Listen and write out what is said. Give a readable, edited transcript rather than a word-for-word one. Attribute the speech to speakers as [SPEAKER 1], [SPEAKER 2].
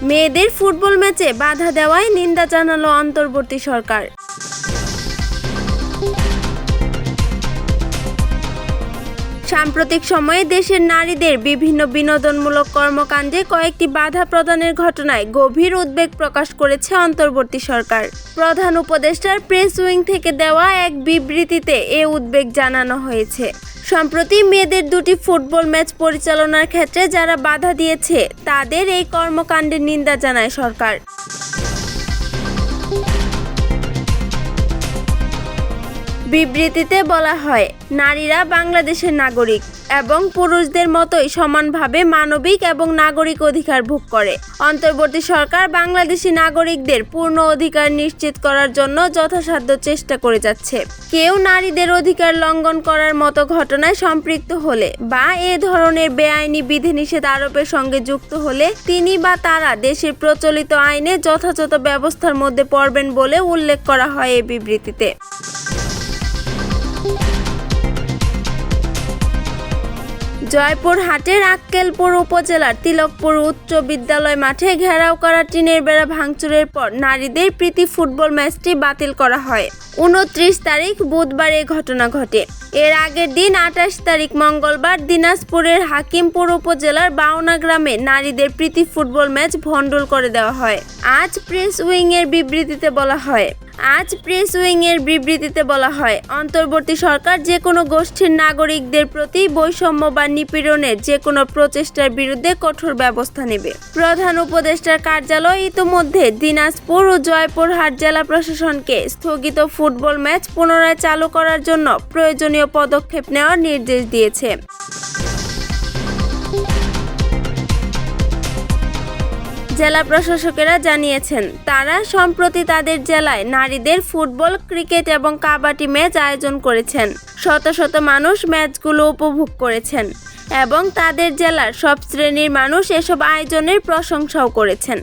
[SPEAKER 1] মেয়েদের ফুটবল ম্যাচে বাধা দেওয়ায় নিন্দা জানালো অন্তর্বর্তী সরকার। সাম্প্রতিক সময়ে দেশের নারীদের বিভিন্ন বিনোদনমূলক কর্মকাণ্ডে কয়েকটি বাধা প্রদানের ঘটনায় গভীর উদ্বেগ প্রকাশ করেছে অন্তর্বর্তী সরকার। প্রধান উপদেষ্টার প্রেস উইং থেকে দেওয়া এক বিবৃতিতে এ উদ্বেগ জানানো হয়েছে। সম্প্রতি মেয়েদের দুটি ফুটবল ম্যাচ পরিচালনার ক্ষেত্রে যারা বাধা দিয়েছে তাদের এই কর্মকাণ্ডের নিন্দা জানায় সরকার। বিবৃতিতে বলা হয়, নারীরা বাংলাদেশের নাগরিক এবং পুরুষদের মতোই সমানভাবে মানবিক এবং নাগরিক অধিকার ভোগ করে। অন্তর্বর্তী সরকার বাংলাদেশি নাগরিকদের পূর্ণ অধিকার নিশ্চিত করার জন্য যথাসাধ্য চেষ্টা করে যাচ্ছে। কেউ নারীদের অধিকার লঙ্ঘন করার মতো ঘটনায় সম্পৃক্ত হলে বা এ ধরনের বেআইনি বিধিনিষেধ আরোপের সঙ্গে যুক্ত হলে তিনি বা তারা দেশের প্রচলিত আইনে যথাযথ ব্যবস্থার মধ্যে পড়বেন বলে উল্লেখ করা হয় এই বিবৃতিতে। জয়পুরহাটের আক্কেলপুর উপজেলার তিলকপুর উচ্চ বিদ্যালয় মাঠে ঘেরাও করা টিনের বেড়া ভাঙচুরের পর নারীদের প্রীতি ফুটবল ম্যাচটি বাতিল করা হয়। 29 তারিখ বুধবার এই ঘটনা ঘটে। এর আগের দিন 28 তারিখ মঙ্গলবার দিনাজপুরের হাকিমপুর উপজেলার বাউনা গ্রামে নারীদের প্রীতি ফুটবল ম্যাচ ভণ্ডুল করে দেওয়া হয়। আজ প্রেস উইং এর বিবৃতিতে বলা হয়, অন্তর্বর্তী সরকার যে কোনো গোষ্ঠীর নাগরিকদের প্রতি বৈষম্য বা নিপীড়নের যে কোনো প্রচেষ্টার বিরুদ্ধে কঠোর ব্যবস্থা নেবে। প্রধান উপদেষ্টার কার্যালয় ইতোমধ্যে দিনাজপুর ও জয়পুরহাট জেলা প্রশাসনকে স্থগিত ফুটবল ম্যাচ পুনরায় চালু করার জন্য প্রয়োজনীয় পদক্ষেপ নেওয়ার নির্দেশ দিয়েছে। জেলা প্রশাসকেরা জানিয়েছেন, তারা সম্প্রতি তাদের জেলায় নারীদের ফুটবল, ক্রিকেট এবং কাবাডি ম্যাচ আয়োজন করেছেন। শত শত মানুষ ম্যাচগুলো উপভোগ করেছেন এবং তাদের জেলার সব শ্রেণীর মানুষ এসব আয়োজনের প্রশংসাও করেছেন।